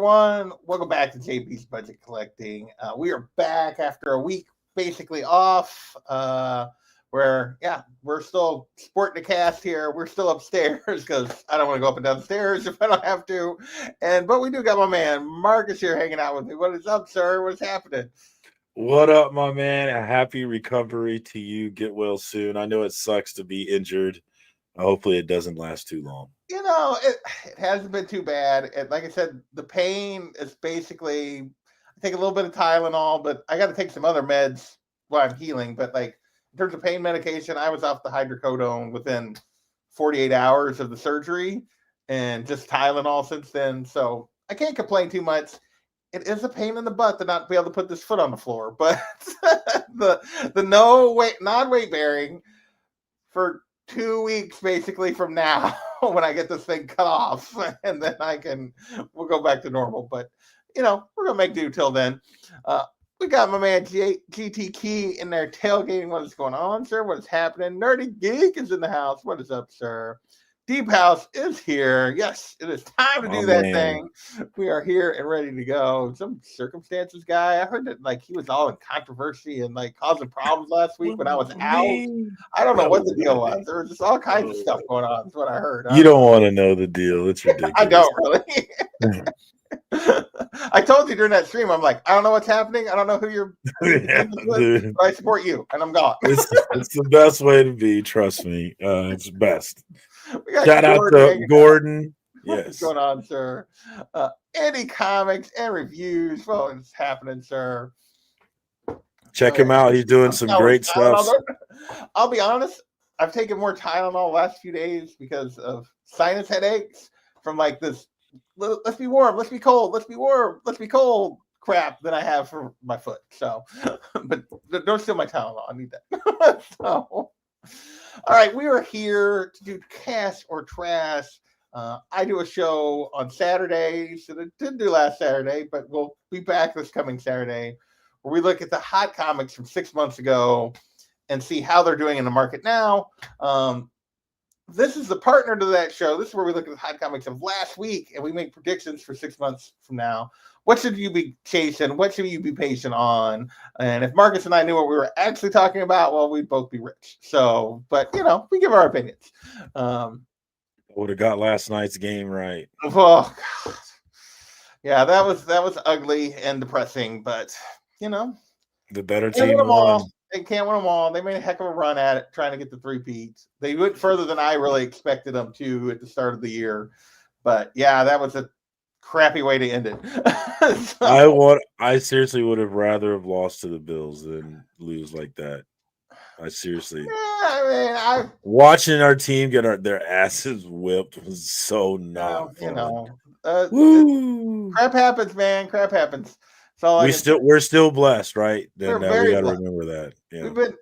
everyone. Welcome back to JB's Budget Collecting. We are back after a week basically off. We're still sporting the cast here. We're still upstairs because I don't want to go up and down the stairs if I don't have to. But we do got my man Marcus here hanging out with me. What is up, sir? What's happening? What up, my man? A happy recovery to you. Get well soon. I know it sucks to be injured. Hopefully it doesn't last too long. You know, it hasn't been too bad. And like I said, the pain is basically, I take a little bit of Tylenol, but I got to take some other meds while I'm healing. But like in terms of pain medication, I was off the hydrocodone within 48 hours of the surgery and just Tylenol since then. So I can't complain too much. It is a pain in the butt to not be able to put this foot on the floor, but the non-weight bearing for 2 weeks basically from now when I get this thing cut off, and then we'll go back to normal. But we're gonna make do till then. We got my man GT Key in there tailgating. What is going on, sir? What is happening? Nerdy Geek is in the house. What is up, sir? Deep House is here. Yes, it is time to do that thing. We are here and ready to go. Some circumstances guy. I heard that he was all in controversy and causing problems last week when I was out. I don't know what the deal was. There was just all kinds of stuff going on. That's what I heard. You don't want to know the deal. It's ridiculous. I don't really. I told you during that stream, I'm like, I don't know what's happening. I don't know who you're with, but I support you, and I'm gone. It's the best way to be. Trust me. It's best. Shout out to Gordon. What's going on, sir? Any comics and reviews. Well, it's happening, sir. Check him out. He's doing some great stuff. I'll be honest. I've taken more Tylenol the last few days because of sinus headaches from this. Let's be warm. Let's be cold. Let's be warm. Let's be cold. Crap than I have for my foot. So, but don't steal my Tylenol. I need that. So. All right, we are here to do Cash or Trash. I do a show on Saturdays that I didn't do last Saturday, but we'll be back this coming Saturday, where we look at the hot comics from 6 months ago and see how they're doing in the market now. This is the partner to that show. This is where we look at the hot comics of last week, and we make predictions for 6 months from now. What should you be chasing? What should you be patient on? And if Marcus and I knew what we were actually talking about, well, we'd both be rich. So, but we give our opinions. Would have got last night's game right. Oh, God. Yeah, that was ugly and depressing. But the better team won. They can't win them all. They made a heck of a run at it, trying to get the three-peats. They went further than I really expected them to at the start of the year. But yeah, that was a crappy way to end it. I seriously would have rather have lost to the Bills than lose like that. I seriously. Yeah, I mean, watching our team get their asses whipped was so not fun. Crap happens, man. Crap happens. So we're still blessed, right? We're now we got to remember that. Yeah. We've been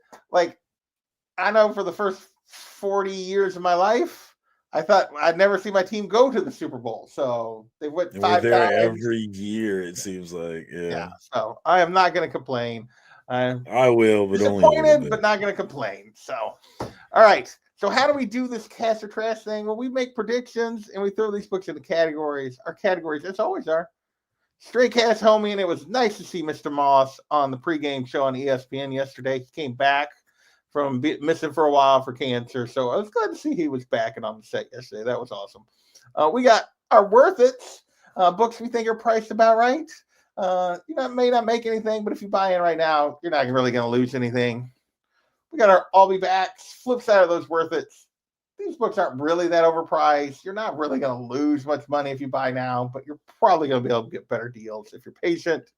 I know for the first 40 years of my life, I thought I'd never see my team go to the Super Bowl. So they went 5 times every year. It seems like, yeah. So I am not going to complain. I will, but disappointed, but not going to complain. So, all right. So how do we do this Cash or Trash thing? Well, we make predictions and we throw these books into categories. Our categories, as always, are Stray Cats, homie, and it was nice to see Mr. Moss on the pregame show on ESPN yesterday. He came back from missing for a while for cancer, so I was glad to see he was back and on the set yesterday. That was awesome. We got our Worth It's books we think are priced about right. May not make anything, but if you buy in right now, you're not really going to lose anything. We got our I'll Be Backs. Flip side of those Worth It's. These books aren't really that overpriced. You're not really going to lose much money if you buy now, but you're probably going to be able to get better deals if you're patient.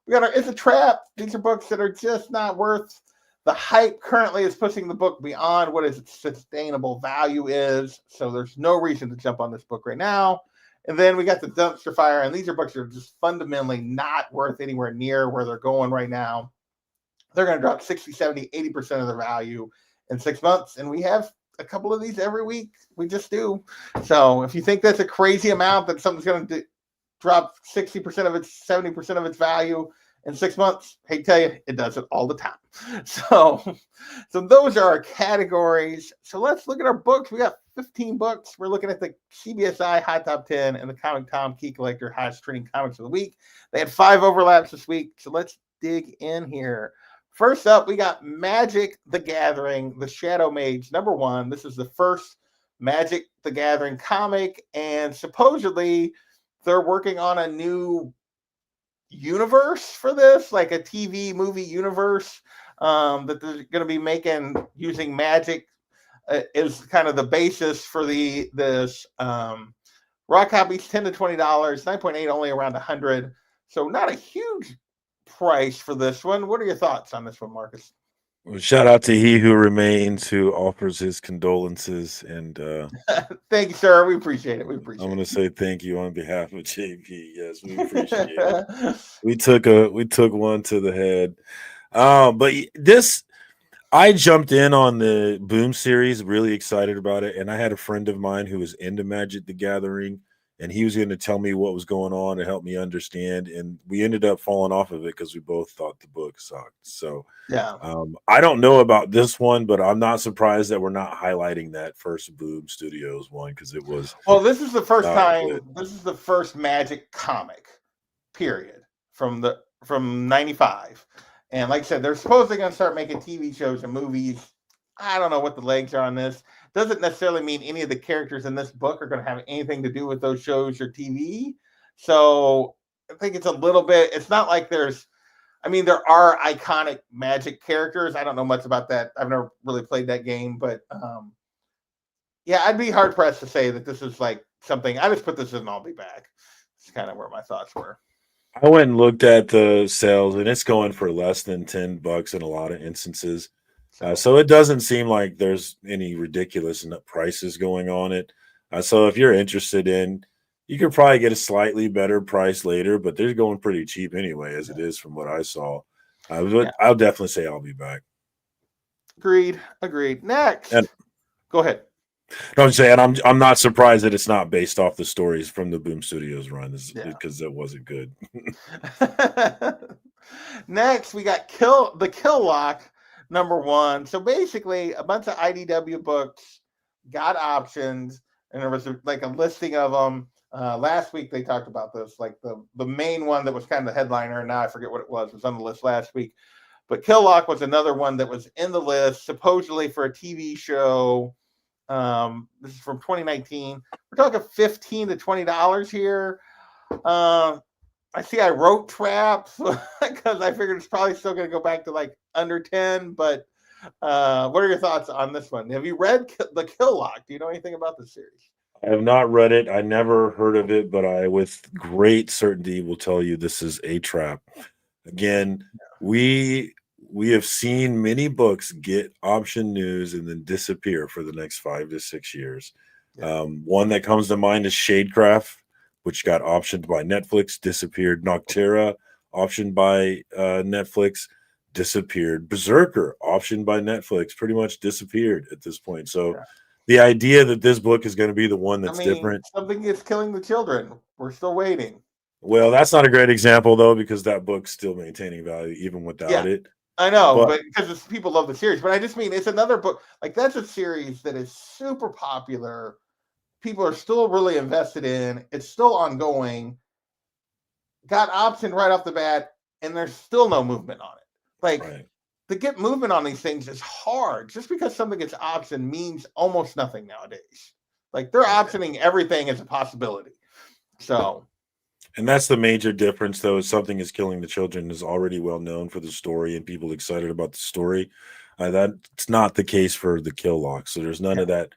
We got our It's a Trap. These are books that are just not worth the hype. Currently is pushing the book beyond what its sustainable value is, so there's no reason to jump on this book right now. And then we got the Dumpster Fire, and these are books that are just fundamentally not worth anywhere near where they're going right now. They're going to drop 60, 70, 80% of their value in 6 months, and we have a couple of these every week. We just do. So if you think that's a crazy amount that something's going to drop 60% of its 70% of its value in 6 months, I tell you, it does it all the time. So those are our categories. So let's look at our books. We got 15 books. We're looking at the CBSI Hot Top 10 and the Comic Tom Key Collector Highest Trending Comics of the Week. They had 5 overlaps this week, so let's dig in here. First up, we got Magic the Gathering, The Shadow Mage, #1. This is the first Magic the Gathering comic, and supposedly they're working on a new universe for this, like a TV movie universe that they're going to be making using magic is kind of the basis for this. Raw copies $10 to $20, 9.8 only around 100, so not a huge price for this one. What are your thoughts on this one, Marcus? Well, shout out to He Who Remains, who offers his condolences, and thank you, sir. We appreciate it. We appreciate I'm it. going to say thank you on behalf of JP. Yes, we appreciate it. We took one to the head. But this, I jumped in on the Boom series, really excited about it, and I had a friend of mine who was into Magic the Gathering, and he was going to tell me what was going on and help me understand, and we ended up falling off of it because we both thought the book sucked. So yeah, I don't know about this one, but I'm not surprised that we're not highlighting that first Boom Studios one because it was. Well, this is the first time. Good. This is the first Magic comic, period, from '95. And like I said, they're supposedly going to start making TV shows and movies. I don't know what the legs are on this. Doesn't necessarily mean any of the characters in this book are going to have anything to do with those shows or TV. So I think it's a little bit, it's not like there are iconic Magic characters. I don't know much about that. I've never really played that game, but yeah, I'd be hard pressed to say that this is like something. I just put this in and I'll be back. It's kind of where my thoughts were. I went and looked at the sales, and it's going for less than $10 in a lot of instances. So it doesn't seem like there's any ridiculous prices going on it. So if you're interested in, you could probably get a slightly better price later, but they're going pretty cheap anyway, as it is from what I saw. I'll definitely say I'll be back. Agreed. Next, go ahead. No, I'm saying I'm not surprised that it's not based off the stories from the Boom Studios run, because that wasn't good. Next, we got the Kill Lock #1. So basically, a bunch of IDW books got options, and there was like a listing of them. Last week they talked about this, like the main one that was kind of the headliner, and now I forget what it was on the list last week. But Kill Lock was another one that was in the list, supposedly for a TV show. This is from 2019. We're talking $15 to $20 here. I see I wrote Traps because I figured it's probably still going to go back to like under 10. But what are your thoughts on this one? Have you read the Kill Lock? Do you know anything about the series? I have not read it. I never heard of it, but I, with great certainty, will tell you this is a trap. Again, we have seen many books get option news and then disappear for the next 5 to 6 years. Yeah. One that comes to mind is Shadecraft, which got optioned by Netflix, disappeared. Noctera, optioned by Netflix, disappeared. Berserker, optioned by Netflix, pretty much disappeared at this point. So the idea that this book is going to be the one that's different. Something is killing the children. We're still waiting. Well, that's not a great example, though, because that book's still maintaining value even without it. I know, but because people love the series. But I just mean it's another book. Like, that's a series that is super popular. People are still really invested in. It's still ongoing. Got optioned right off the bat, and there's still no movement on it. Like, to get movement on these things is hard. Just because something gets optioned means almost nothing nowadays. Like, they're optioning everything as a possibility. So... And that's the major difference, though, is Something is Killing the Children is already well known for the story and people excited about the story. That's not the case for the Kill Lock. So there's none of that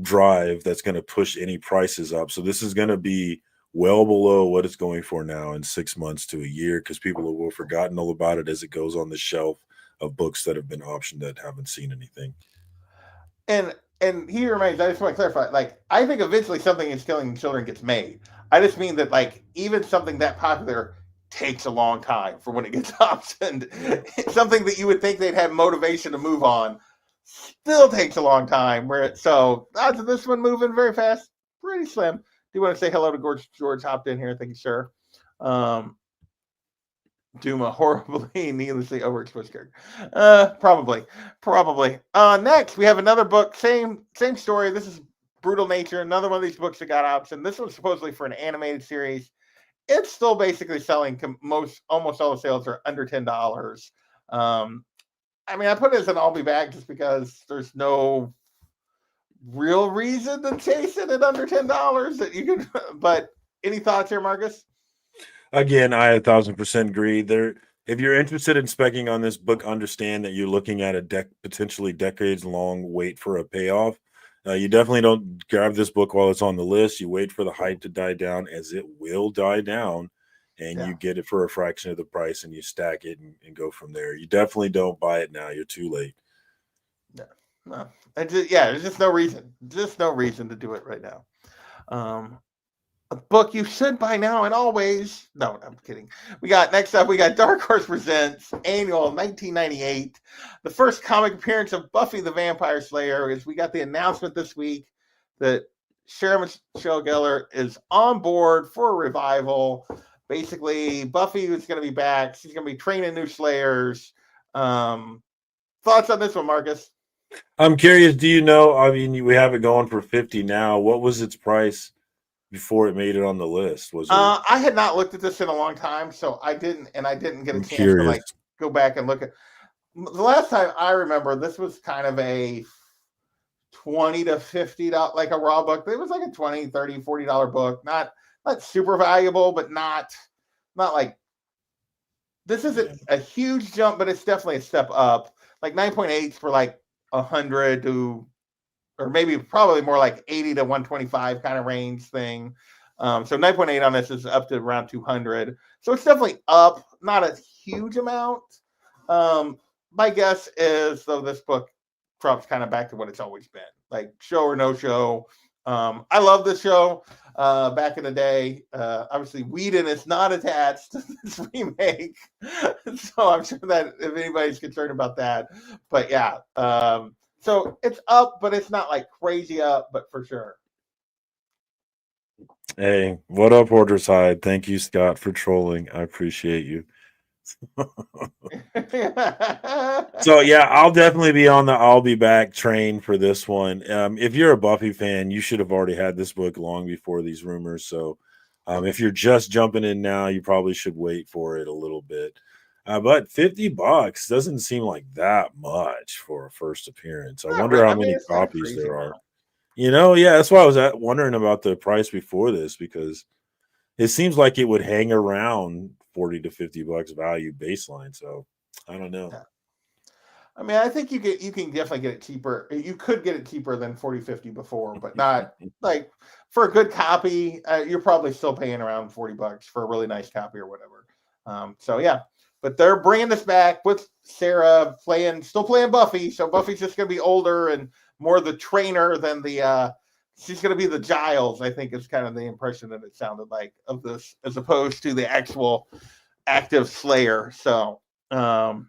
drive that's going to push any prices up. So this is going to be well below what it's going for now in 6 months to a year, because people will have forgotten all about it as it goes on the shelf of books that have been optioned that haven't seen anything. And he remains, I just want to clarify, like, I think eventually Something is Killing Children gets made. I just mean that, like, even something that popular takes a long time for when it gets optioned. Something that you would think they'd have motivation to move on still takes a long time. So odds of this one moving very fast, pretty slim. Do you want to say hello to George hopped in here? Thank you, sir. Duma horribly, needlessly overexposed character. Probably. Next, we have another book, same story. This is Brutal Nature, another one of these books that got option. This one's supposedly for an animated series. It's still basically selling. Almost all the sales are under $10. I mean, I put it as an I'll be back just because there's no real reason to chase it at under $10 that you could. But any thoughts here, Marcus? Again, I 1,000% agree. If you're interested in specking on this book, understand that you're looking at a potentially decades-long wait for a payoff. You definitely don't grab this book while it's on the list. You wait for the hype to die down, as it will die down, and you get it for a fraction of the price, and you stack it and go from there. You definitely don't buy it now. You're too late. No. There's just no reason. Just no reason to do it right now. A book you should buy now and always. No, I'm kidding. Next up, we got Dark Horse Presents Annual 1998. The first comic appearance of Buffy the Vampire Slayer is we got the announcement this week that Sarah Michelle Gellar is on board for a revival. Basically, Buffy is going to be back. She's going to be training new Slayers. Thoughts on this one, Marcus? I'm curious. Do you know? I mean, we have it going for $50 now. What was its price before it made it on the list? Was it? I had not looked at this in a long time, so I didn't get a chance to go back and look at. The last time I remember, this was kind of a $20 to $50, like a raw book. It was like a $20, $30, $40 book. Not super valuable, but not like this isn't a huge jump, but it's definitely a step up. Like 9.8 for like 100 to, or maybe probably more like 80 to 125 kind of range thing. So 9.8 on this is up to around 200. So it's definitely up, not a huge amount. My guess is, though, this book drops kind of back to what it's always been, like show or no show. I love this show. Back in the day, obviously Whedon is not attached to this remake, so I'm sure that if anybody's concerned about that, but yeah, so it's up, but it's not like crazy up, but for sure. Hey, what up, Hoarder's Hide? Thank you, Scott, for trolling. I appreciate you. So yeah, I'll definitely be on the I'll be back train for this one. If you're a Buffy fan, you should have already had this book long before these rumors. So if you're just jumping in now, you probably should wait for it a little bit. But $50 doesn't seem like that much for a first appearance. I wonder how many copies there are. Yeah, that's why I was wondering about the price before this, because it seems like it would hang around $40 to $50 value baseline. So I don't know. Yeah. I mean, I think you can definitely get it cheaper. You could get it cheaper than 40, 50 before, but not like for a good copy. You're probably still paying around $40 for a really nice copy or whatever. So yeah, but they're bringing this back with Sarah still playing Buffy. So Buffy's just going to be older and more the trainer than she's going to be the Giles, I think, is kind of the impression that it sounded like of this, as opposed to the actual active Slayer. So, what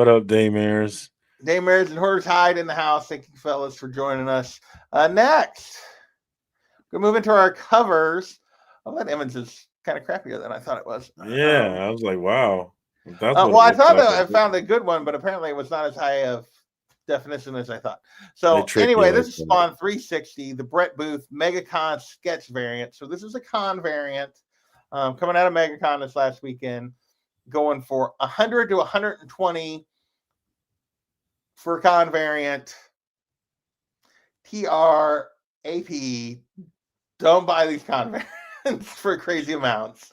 up, Daymares? Daymares and Hoarder's Hide in the house. Thank you, fellas, for joining us. Next, we'll move into our covers. Oh, that image is kind of crappier than I thought it was. Yeah, I was like, wow. I thought that I found a good one, but apparently it was not as high of definition as I thought. So anyway, this is Spawn 360, the Brett Booth MegaCon sketch variant. So this is a con variant coming out of MegaCon this last weekend, going for 100 to 120 for a con variant. TRAP, don't buy these con variants for crazy amounts.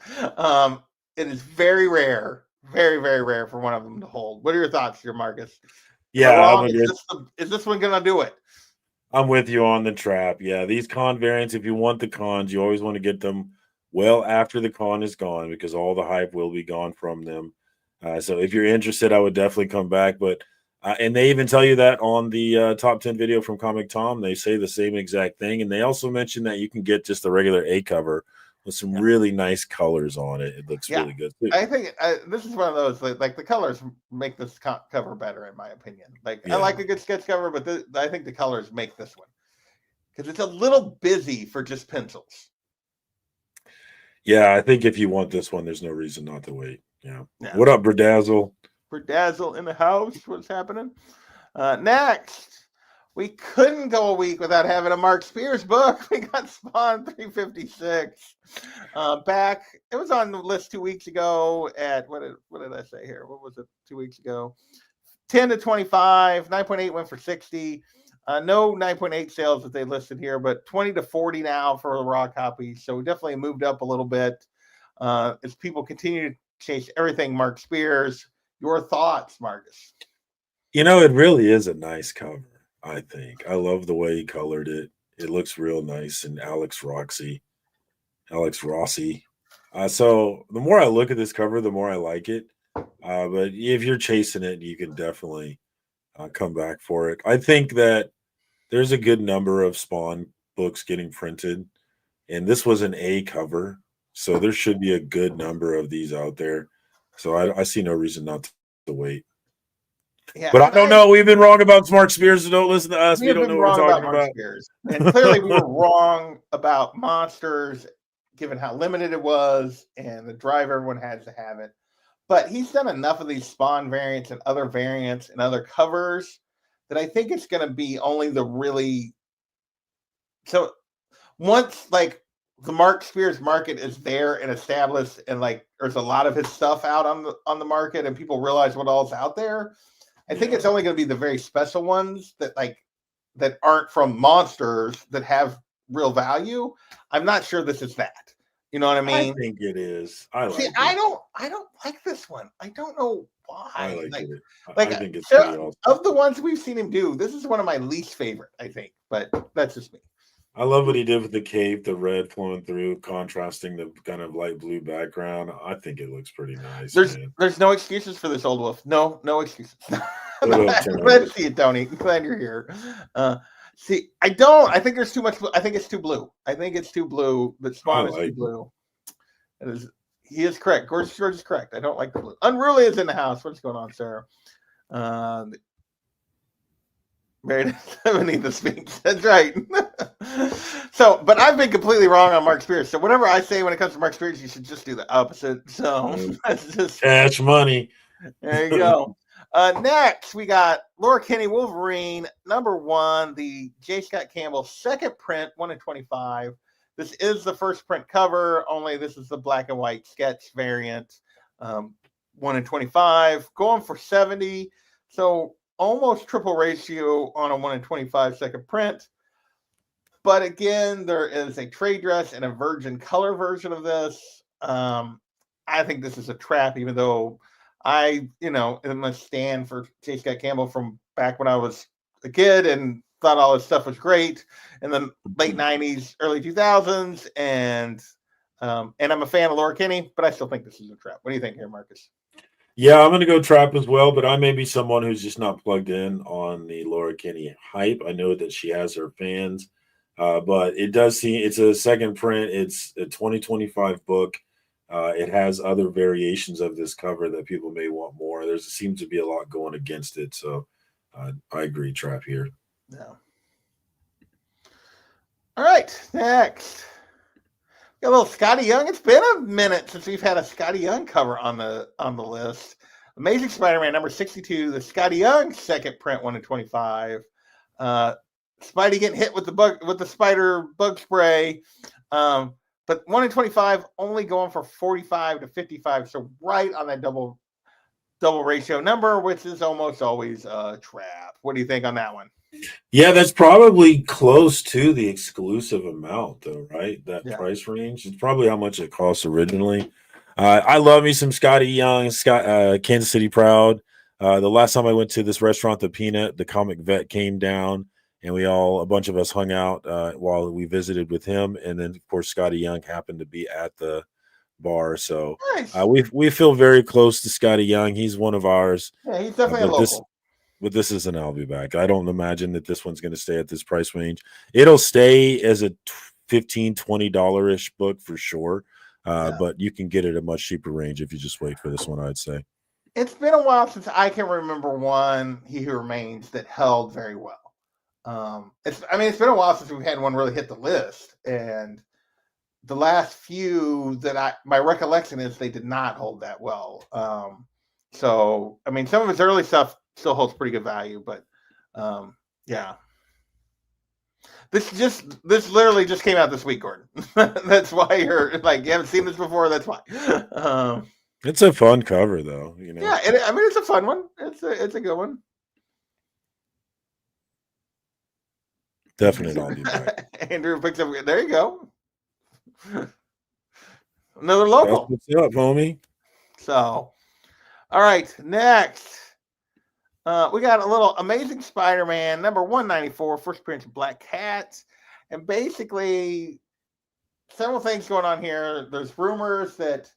It is very rare, very, very rare for one of them to hold. What are your thoughts here, Marcus? Yeah, is this one gonna do it? I'm with you on the trap. Yeah, these con variants, if you want the cons, you always want to get them well after the con is gone, because all the hype will be gone from them. So if you're interested, I would definitely come back. But and they even tell you that on the top 10 video from Comic Tom, they say the same exact thing. And they also mention that you can get just the regular A cover with some really nice colors on it. It looks really good too. I think this is one of those, like the colors make this cover better, in my opinion. I like a good sketch cover, but I think the colors make this one, because it's a little busy for just pencils. Yeah, I think if you want this one, there's no reason not to wait. Yeah. What up, Berdazzle? Berdazzle in the house. What's happening? Next, we couldn't go a week without having a Mark Spears book. We got Spawn 356 back. It was on the list 2 weeks ago at what did I say here? What was it 2 weeks ago? 10 to 25, 9.8 went for 60. No 9.8 sales that they listed here, but 20 to 40 now for the raw copies. So we definitely moved up a little bit as people continue to chase everything Mark Spears. Your thoughts, Marcus? It really is a nice cover, I think. I love the way he colored it. It looks real nice. And Alex Rossi. So the more I look at this cover, the more I like it. But if you're chasing it, you can definitely come back for it. I think that there's a good number of Spawn books getting printed, and this was an A cover, so there should be a good number of these out there. So I see no reason not to wait. Yeah, but I don't know. We've been wrong about Mark Spears, so don't listen to us. We don't know what we're talking about. Spears. And clearly we were wrong about Monsters, given how limited it was and the drive everyone had to have it. But he's done enough of these Spawn variants and other variants and other covers that I think it's going to be only the really. So once like the Mark Spears market is there and established, and like there's a lot of his stuff out on the market, and people realize what all's out there, I think it's only going to be the very special ones that aren't from Monsters that have real value. I'm not sure this is that. You know what I mean? I think it is. I don't like this one. I don't know why. I like it. I think it's pretty awesome. Of the ones we've seen him do, this is one of my least favorite, I think. But that's just me. I love what he did with the cape, the red flowing through, contrasting the kind of light blue background. I think it looks pretty nice. There's no excuses for this old wolf. No excuses. Glad to see it, Tony. Glad you're here. See, I think there's too much. I think it's too blue. The Spawn is too blue. He is correct. George is correct. I don't like the blue. Unruly is in the house. What's going on, Sarah? Married beneath the Sphinx. That's right. So, but I've been completely wrong on Mark Spears. So whatever I say when it comes to Mark Spears, you should just do the opposite. So that's just cash money. There you go. Next, we got Laura Kinney Wolverine #1, the J. Scott Campbell second print, 1 in 25. This is the first print cover, only this is the black and white sketch variant. 1 in 25, going for 70. So almost triple ratio on a 1 in 25 second print. But again, there is a trade dress and a virgin color version of this. I think this is a trap, even though I am a stand for J. Scott Campbell from back when I was a kid and thought all his stuff was great in the late 90s, early 2000s. And I'm a fan of Laura Kinney, but I still think this is a trap. What do you think here, Marcus? Yeah, I'm going to go trap as well, but I may be someone who's just not plugged in on the Laura Kinney hype. I know that she has her fans, but it does seem it's a second print. It's a 2025 book. It has other variations of this cover that people may want more. There seems to be a lot going against it, so I agree, trap here. Yeah. All right, next. Got a little Scotty Young. It's been a minute since we've had a Scotty Young cover on the list. Amazing Spider-Man #62, the Scotty Young second print, 1 in 25. Spidey getting hit with the spider bug spray. But 1 in 25 only going for 45 to 55. So right on that double ratio number, which is almost always a trap. What do you think on that one? Yeah, that's probably close to the exclusive amount, though, right? That price range. It's probably how much it costs originally. I love me some Scotty Young, Kansas City Proud. The last time I went to this restaurant, the Peanut, the comic vet came down, and a bunch of us hung out while we visited with him. And then, of course, Scotty Young happened to be at the bar. So nice. We feel very close to Scotty Young. He's one of ours. Yeah, he's definitely a local. But this is an I'll be back. I don't imagine that this one's going to stay at this price range. It'll stay as a $15, $20-ish book for sure. But you can get it at a much cheaper range if you just wait for this one, I'd say. It's been a while since I can remember one, He Who Remains, that held very well. It's been a while since we've had one really hit the list. And the last few that my recollection is they did not hold that well. Some of his early stuff still holds pretty good value, but yeah. This literally just came out this week, Gordon. That's why you're like you haven't seen this before. That's why. It's a fun cover, though. You know. Yeah, I mean it's a fun one. It's a good one. Definitely, I'll be back. Andrew picks up. There you go. Another That's local. what's up, homie. So, all right, next. We got a little Amazing Spider-Man number 194, first appearance of Black Cat. And basically, several things going on here. There's rumors that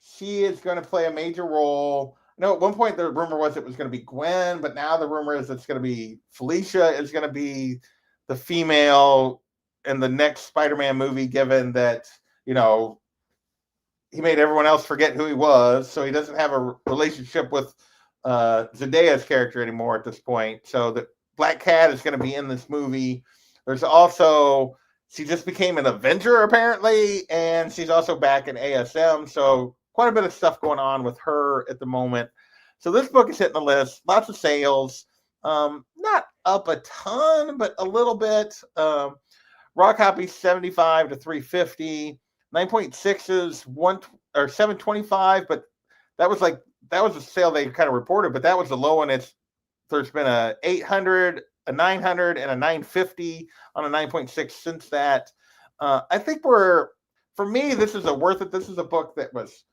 she is going to play a major role. No, at one point the rumor was it was going to be Gwen, but now the rumor is it's going to be Felicia is going to be the female in the next Spider-Man movie, given that, you know, he made everyone else forget who he was, so he doesn't have a relationship with Zendaya's character anymore at this point. So the Black Cat is going to be in this movie. There's also, she just became an Avenger apparently, and she's also back in ASM. So quite a bit of stuff going on with her at the moment. So this book is hitting the list. Lots of sales. Not up a ton, but a little bit. Raw copies 75 to 350. 9.6 is 725, but that was a sale they kind of reported, but that was the low one. There's been a 800, a 900, and a 950 on a 9.6 since that. I think for me, this is worth it. This is a book that was,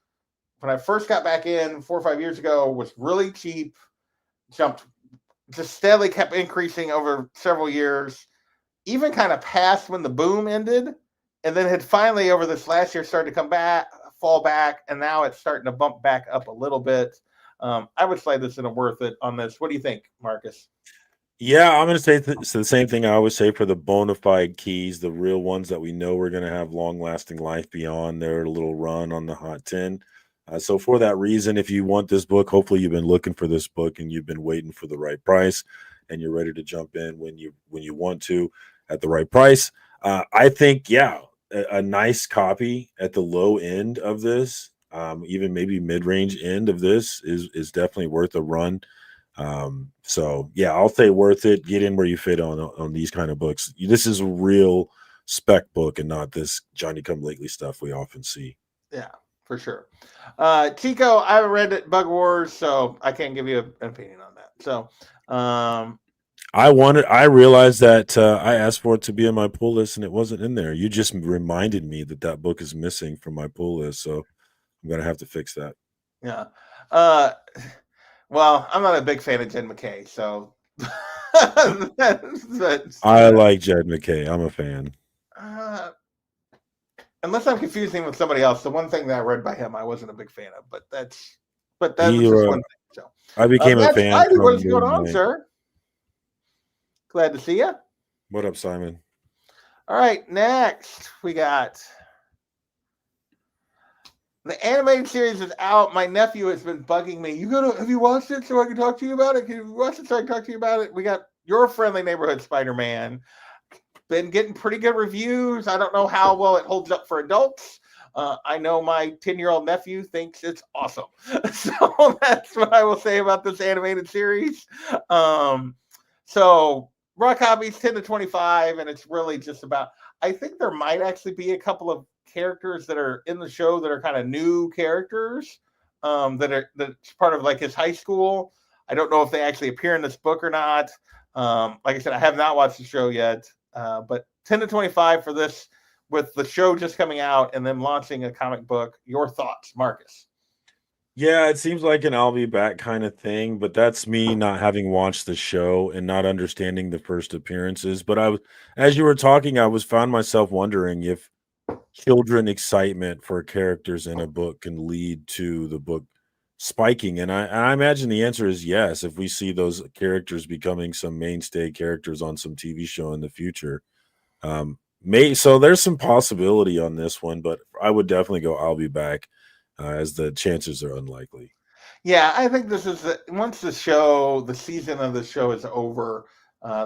when I first got back in 4 or 5 years ago, was really cheap, just steadily kept increasing over several years, even kind of past when the boom ended, and then had finally over this last year started to fall back, and now it's starting to bump back up a little bit. I would say this is a worth it on this. What do you think, Marcus? Yeah, I'm going to say the same thing I always say for the bona fide keys, the real ones that we know we're going to have long-lasting life beyond their little run on the Hot 10. So for that reason, if you want this book, hopefully you've been looking for this book and you've been waiting for the right price, and you're ready to jump in when you want to at the right price. I think, yeah, a nice copy at the low end of this, even maybe mid-range end of this is definitely worth a run. So yeah, I'll say worth it. Get in where you fit on these kind of books. This is a real spec book and not this Johnny come lately stuff we often see. Yeah, for sure. Chico, I haven't read Bug Wars, so I can't give you an opinion on that. So I realized that I asked for it to be in my pull list and it wasn't in there. You just reminded me that book is missing from my pull list, so I'm gonna have to fix that. Yeah. Well, I'm not a big fan of Jen McKay, so I like Jed McKay. I'm a fan. Unless I'm confusing with somebody else, the one thing that I read by him I wasn't a big fan of, but that was just one thing. So I became a fan. What's going on, sir? Glad to see you. What up, Simon? All right, next we got the animated series is out. My nephew has been bugging me. Have you watched it so I can talk to you about it? Can you watch it so I can talk to you about it? We got Your Friendly Neighborhood Spider-Man. Been getting pretty good reviews. I don't know how well it holds up for adults. I know my 10-year-old nephew thinks it's awesome. So that's what I will say about this animated series. So raw copies 10 to 25, and it's really just about, I think there might actually be a couple of characters that are in the show that are kind of new characters that's part of like his high school. I don't know if they actually appear in this book or not. Like I said, I have not watched the show yet, but 10 to 25 for this, with the show just coming out and then launching a comic book. Your thoughts, Marcus? Yeah, it seems like an I'll be back kind of thing, but that's me not having watched the show and not understanding the first appearances. But as you were talking, found myself wondering if children excitement for characters in a book can lead to the book spiking, and I imagine the answer is yes. If we see those characters becoming some mainstay characters on some TV show in the future, so there's some possibility on this one, but I would definitely go I'll be back, as the chances are unlikely. Yeah, I think this is once the season of the show is over.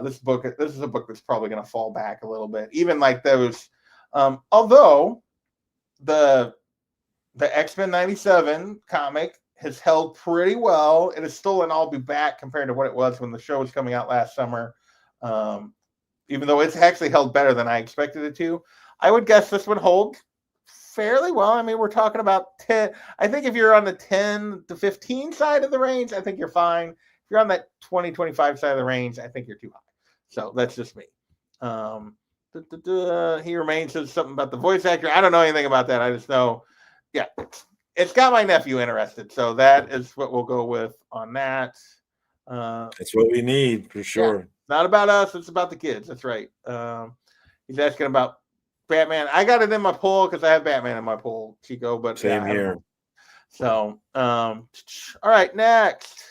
This is a book that's probably going to fall back a little bit. Even like those, although the X-Men 97 comic has held pretty well. It is still an I'll be back compared to what it was when the show was coming out last summer. even though it's actually held better than I expected it to. I would guess this would hold fairly well. I mean, we're talking about 10. I think if you're on the 10 to 15 side of the range, I think you're fine. If you're on that 20, 25 side of the range, I think you're too high. So that's just me. He remains says something about the voice actor. I don't know anything about that. I just know, yeah, it's got my nephew interested. So that is what we'll go with on that. That's what we need for sure. Yeah, not about us. It's about the kids. That's right. He's asking about Batman. I got it in my poll because I have Batman in my poll, Chico. But same here. So, all right, next.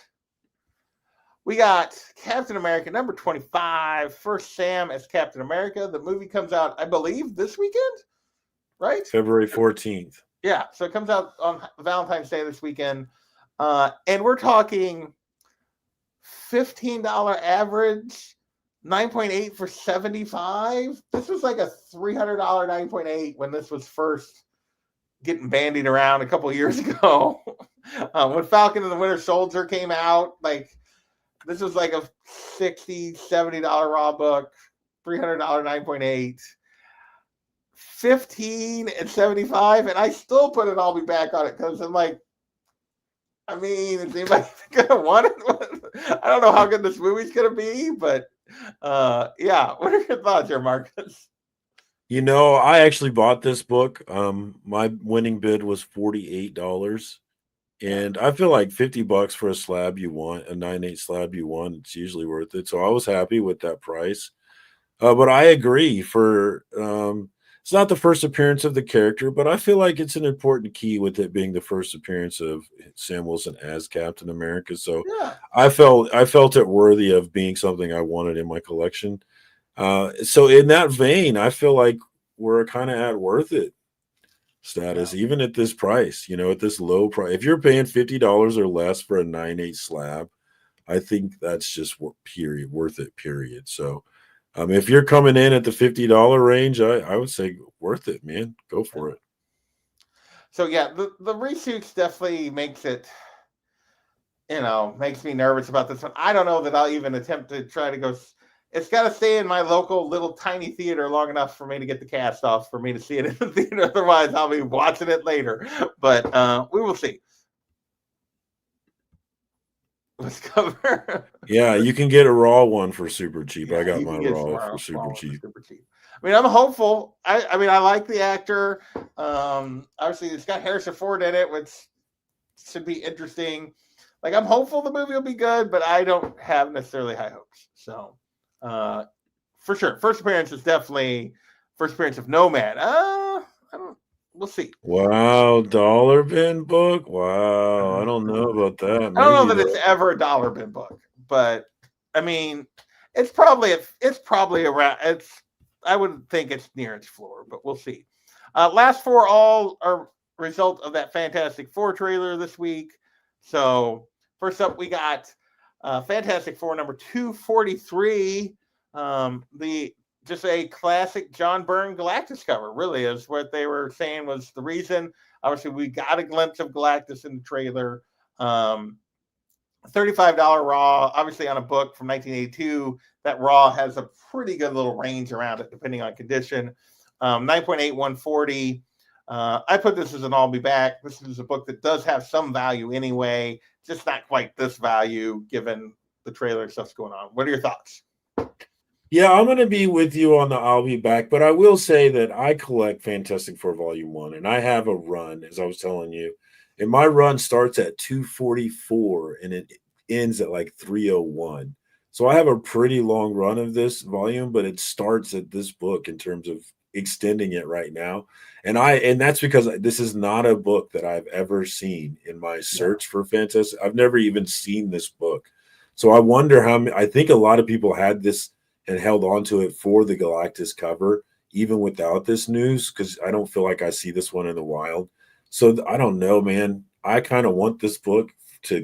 We got Captain America, number 25. First Sam as Captain America. The movie comes out, I believe, this weekend, right? February 14th. Yeah, so it comes out on Valentine's Day this weekend. And we're talking $15 average, 9.8 for 75. This was like a $300 9.8 when this was first getting bandied around a couple of years ago. When Falcon and the Winter Soldier came out, like, this was like a $60, $70 raw book, $300 9.8, 15 and 75, and I still put an I'll be back on it because I'm like, I mean, is anybody gonna want it? I don't know how good this movie's gonna be, but yeah. What are your thoughts here, Marcus? You know, I actually bought this book. My winning bid was $48. And I feel like $50 for a slab you want, a 9/8 slab you want, it's usually worth it. So I was happy with that price. But I agree for it's not the first appearance of the character, but I feel like it's an important key with it being the first appearance of Sam Wilson as Captain America. So Yeah. I felt it worthy of being something I wanted in my collection. So in that vein, I feel like we're kind of at worth it status, even at this price, at this low price. If you're paying $50 or less for a 9/8 slab, I think that's just worth it, period. So if you're coming in at the $50 range, I would say worth it, man. Go for it. So yeah, the reshoots definitely makes it, makes me nervous about this one. I don't know that I'll even attempt to try to go. It's got to stay in my local little tiny theater long enough for me to get the cast off for me to see it in the theater. Otherwise, I'll be watching it later. But we will see. Let's cover. Yeah, you can get a raw one for super cheap. Yeah, I got my raw for super cheap. I mean, I'm hopeful. I mean, I like the actor. Obviously, it's got Harrison Ford in it, which should be interesting. Like, I'm hopeful the movie will be good, but I don't have necessarily high hopes. So. For sure. First appearance is definitely first appearance of Nomad. We'll see. Wow, dollar bin book. Wow, I don't know about that. I don't know that it's ever a dollar bin book, but I mean, it's probably around. I would think it's near its floor, but we'll see. Last four all are result of that Fantastic Four trailer this week. So first up, we got. Fantastic Four number 243. Just a classic John Byrne Galactus cover, really is what they were saying was the reason. Obviously, we got a glimpse of Galactus in the trailer. $35 raw, obviously on a book from 1982. That raw has a pretty good little range around it, depending on condition. 9.8, 140. I put this as an I'll be back. This is a book that does have some value anyway, just not quite this value given the trailer and stuff's going on. What are your thoughts? Yeah, I'm going to be with you on the I'll be back, but I will say that I collect Fantastic Four Volume 1, and I have a run, as I was telling you, and my run starts at 244, and it ends at like 301. So I have a pretty long run of this volume, but it starts at this book in terms of extending it right now. And that's because this is not a book that I've ever seen in my search for Fantastic. I've never even seen this book. So I wonder I think a lot of people had this and held on to it for the Galactus cover, even without this news, because I don't feel like I see this one in the wild. So I don't know, man. I kind of want this book to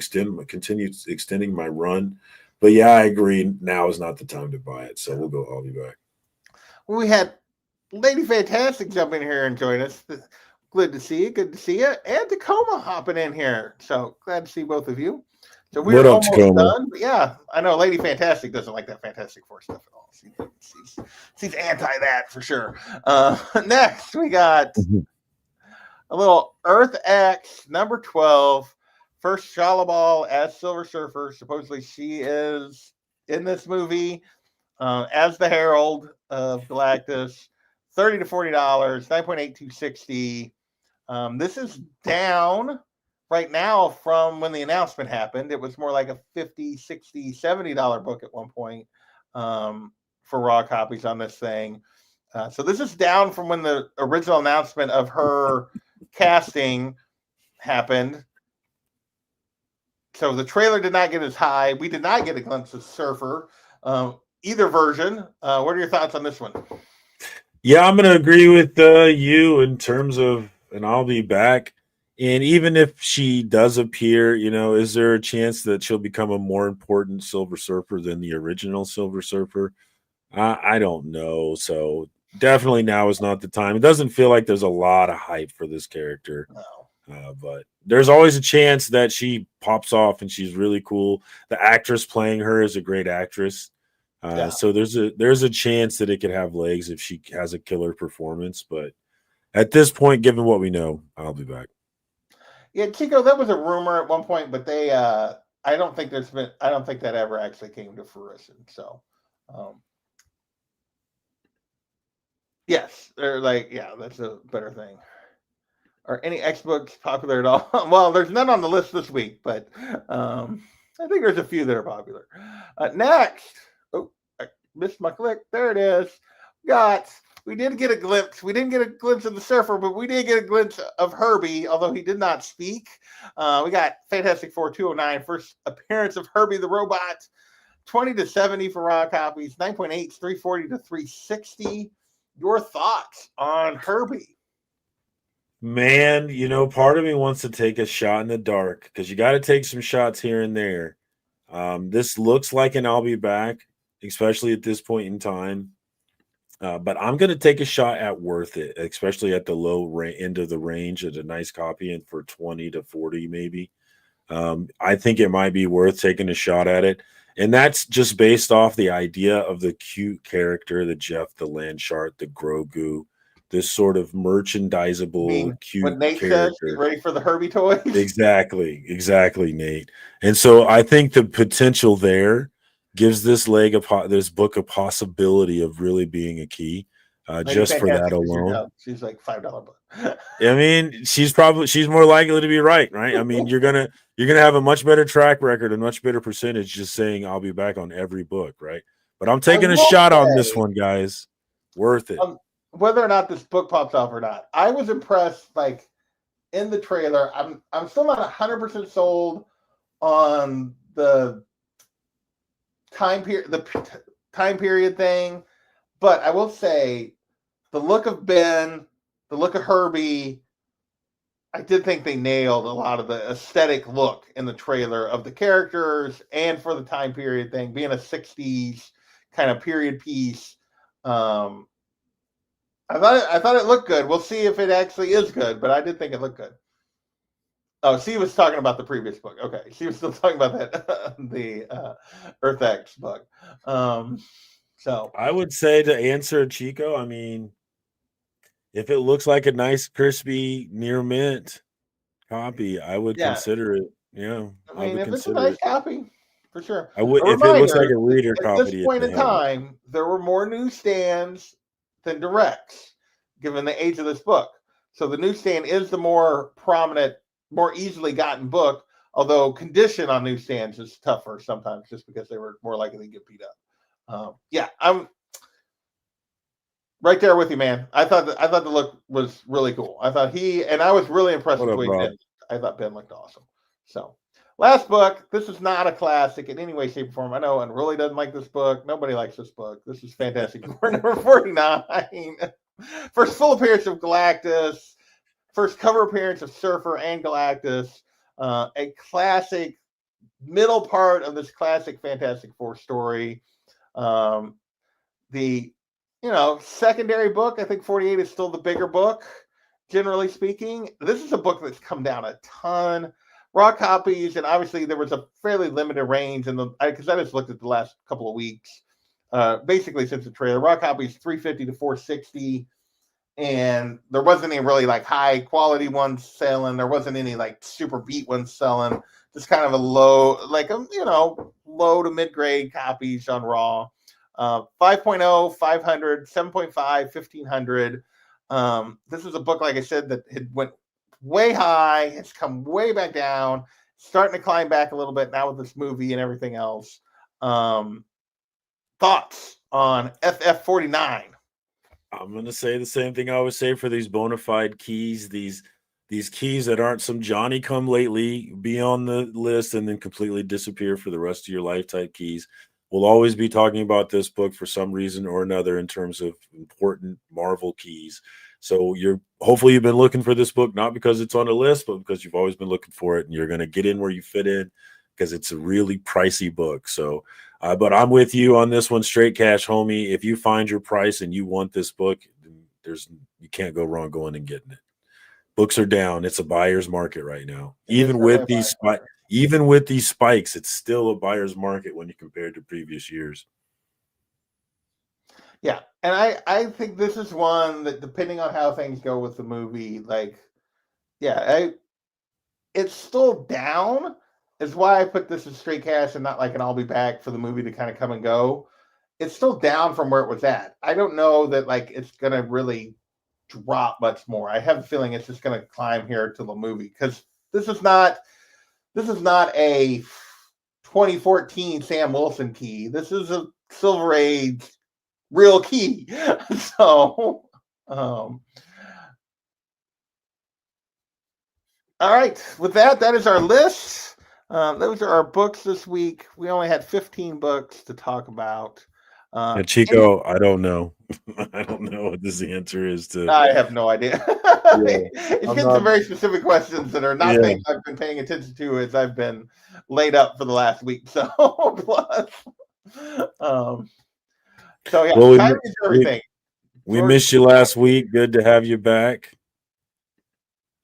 continue extending my run. But yeah, I agree. Now is not the time to buy it. So I'll be back. Well, we had Lady Fantastic jump in here and join us. Good to see you. Good to see you. And Tacoma hopping in here. So glad to see both of you. So What we're up, almost Tacoma? done. But yeah, I know Lady Fantastic doesn't like that Fantastic Four stuff at all. She's anti that for sure. Next, we got a little Earth X number 12. First Shalla-Bal as Silver Surfer. Supposedly she is in this movie as the Herald of Galactus. $30 to $40, 9.8260. This is down right now from when the announcement happened. It was more like a $50, $60, $70 book at one point for raw copies on this thing. So this is down from when the original announcement of her casting happened. So the trailer did not get as high. We did not get a glimpse of Surfer, either version. What are your thoughts on this one? Yeah, I'm going to agree with you in terms of, and I'll be back. And even if she does appear, is there a chance that she'll become a more important Silver Surfer than the original Silver Surfer? I don't know. So definitely now is not the time. It doesn't feel like there's a lot of hype for this character. No. But there's always a chance that she pops off and she's really cool. The actress playing her is a great actress. So there's a chance that it could have legs if she has a killer performance. But at this point, given what we know, I'll be back. Yeah, Chico, that was a rumor at one point, but they I don't think that ever actually came to fruition. So yes, they're like, yeah, that's a better thing. Are any X books popular at all? Well, there's none on the list this week, but I think there's a few that are popular. Next, I missed my click. There it is. We did get a glimpse. We didn't get a glimpse of the Surfer, but we did get a glimpse of Herbie, although he did not speak. We got Fantastic Four 209, first appearance of Herbie the Robot, 20 to 70 for raw copies, 9.8, 340 to 360. Your thoughts on Herbie? Man, part of me wants to take a shot in the dark because you got to take some shots here and there. This looks like an I'll be back, especially at this point in time. But I'm going to take a shot at worth it, especially at the low end of the range at a nice copy and for 20 to 40 maybe. I think it might be worth taking a shot at it. And that's just based off the idea of the cute character, the Jeff, the Landshark, the Grogu, this sort of merchandisable, cute what Nate character. says, get ready for the Herbie toys. Exactly, Nate. And so I think the potential there gives this book a possibility of really being a key, just for that alone. She's like $5 book. I mean, she's more likely to be right? I mean, you're gonna have a much better track record, a much better percentage just saying I'll be back on every book, right? But I'm taking a shot on this one, guys. Worth it. Whether or not this book pops off or not, I was impressed. Like in the trailer, I'm still not 100% sold on the time period thing, but I will say the look of Ben, the look of Herbie, I did think they nailed a lot of the aesthetic look in the trailer of the characters and for the time period thing, being a 60s kind of period piece. I thought it looked good. We'll see if it actually is good, but I did think it looked good. Oh, she was talking about the previous book. Okay, she was still talking about that the Earth X book. So I would say to answer Chico, I mean, if it looks like a nice, crispy, near mint copy, I would consider it. Yeah, I mean, if it's a nice copy, for sure. I would. If it looks like a reader copy, at this point in time, there were more newsstands than directs, given the age of this book. So the newsstand is the more prominent, more easily gotten book. Although condition on newsstands is tougher sometimes, just because they were more likely to get beat up. Yeah, I'm right there with you, man. I thought the look was really cool. I was really impressed with the way Ben. I thought Ben looked awesome. So, last book. This is not a classic in any way, shape, or form. I know, and really doesn't like this book. Nobody likes this book. This is Fantastic Four number 49. First full appearance of Galactus. First cover appearance of Surfer and Galactus. A classic middle part of this classic Fantastic Four story. The secondary book, I think 48 is still the bigger book, generally speaking. This is a book that's come down a ton. raw copies, and obviously there was a fairly limited range in the because I just looked at the last couple of weeks. Basically since the trailer, raw copies 350 to 460, and there wasn't any really like high quality ones selling. There wasn't any like super beat ones selling. Just kind of a low, like low to mid grade copies on raw. 5.0, 500, 7.5, 1500. This is a book, like I said, that had went way high. It's come way back down, starting to climb back a little bit now with this movie and everything else. Thoughts on FF49? I'm gonna say the same thing I always say for these bona fide keys. These keys that aren't some Johnny come lately, be on the list and then completely disappear for the rest of your life type keys. We'll always be talking about this book for some reason or another in terms of important Marvel keys. So hopefully you've been looking for this book, not because it's on a list, but because you've always been looking for it, and you're going to get in where you fit in because it's a really pricey book. So, but I'm with you on this one, straight cash, homie. If you find your price and you want this book, you can't go wrong going and getting it. Books are down. It's a buyer's market right now. Even with these spikes, it's still a buyer's market when you compare it to previous years. Yeah, and I think this is one that, depending on how things go with the movie, it's still down. Is why I put this as straight cash and not like an I'll be back for the movie to kind of come and go. It's still down from where it was at. I don't know that like it's gonna really drop much more. I have a feeling it's just going to climb here to the movie because this is not a 2014 Sam Wilson key. This is a Silver Age real key. So, all right. With that is our list. Those are our books this week. We only had 15 books to talk about. Chico, I don't know. I don't know what this answer is to. I have no idea. It's getting some very specific questions that are not things I've been paying attention to as I've been laid up for the last week. So, plus, well, time is everything. We missed you last week. Good to have you back.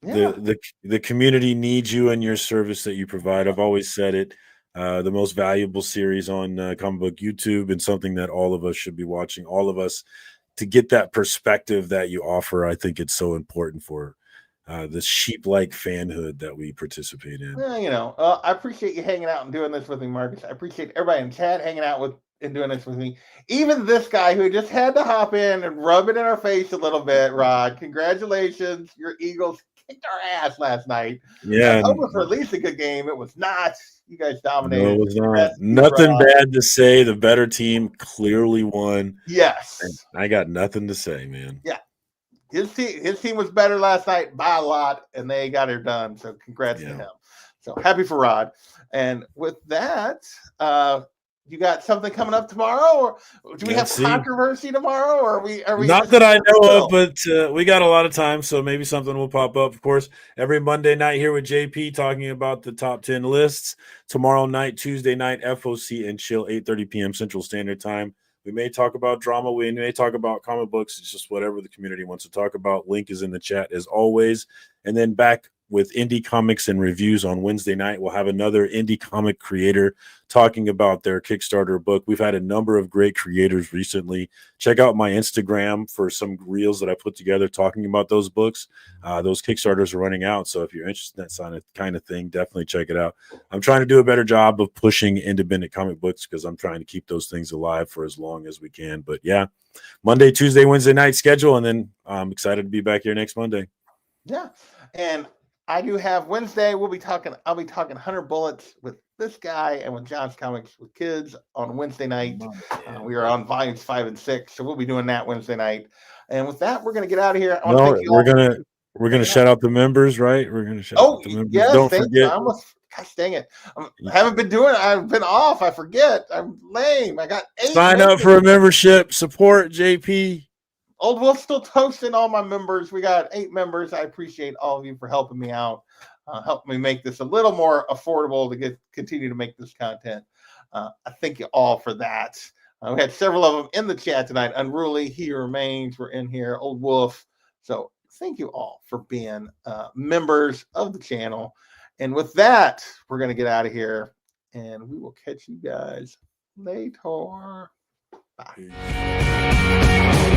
Yeah. The community needs you and your service that you provide. I've always said it. The most valuable series on comic book YouTube, and something that all of us should be watching. All of us, to get that perspective that you offer. I think it's so important for the sheep-like fanhood that we participate in. Well, I appreciate you hanging out and doing this with me, Marcus. I appreciate everybody in chat hanging out with and doing this with me. Even this guy who just had to hop in and rub it in our face a little bit, Rod. Congratulations. Your Eagles kicked our ass last night. Yeah. I was for at least a good game. It was not. You guys dominated. No, it was not. Nothing bad to say. The better team clearly won. Yes. I got nothing to say, man. Yeah. His team was better last night by a lot, and they got it done. So congrats to him. So happy for Rod. And with that, you got something coming up tomorrow, or do we have controversy tomorrow, or are we not that I know of, but we got a lot of time, so maybe something will pop up. Of course, every Monday night here with JP talking about the top 10 lists. Tomorrow night, Tuesday night, FOC and Chill, 8:30 p.m. Central Standard Time. We may talk about drama. We may talk about comic books. It's just whatever the community wants to talk about. Link is in the chat as always. And then back with indie comics and reviews on Wednesday night. We'll have another indie comic creator talking about their Kickstarter book. We've had a number of great creators recently. Check out my Instagram for some reels that I put together talking about those books. Those Kickstarters are running out, so if you're interested in that kind of thing, definitely check it out. I'm trying to do a better job of pushing independent comic books because I'm trying to keep those things alive for as long as we can. But yeah, Monday, Tuesday, Wednesday night schedule, and then I'm excited to be back here next Monday. Yeah, and I do have Wednesday. I'll be talking 100 Bullets with this guy and with John's Comics with Kids on Wednesday night. We are on volumes 5 and 6, so we'll be doing that Wednesday night. And with that, we're gonna get out of here. We're gonna shout out the members, right? We're gonna shout out the members. Yes, don't forget. Gosh dang it! I've been off. I forget. I'm lame. I got 8. Sign up for a membership. Support JP. Old Wolf still toasting all my members. We got 8 members. I appreciate all of you for helping me out, helping me make this a little more affordable to continue to make this content. I thank you all for that. We had several of them in the chat tonight. Unruly, He Remains, we're in here. Old Wolf. So thank you all for being members of the channel. And with that, we're going to get out of here, and we will catch you guys later. Bye. Peace.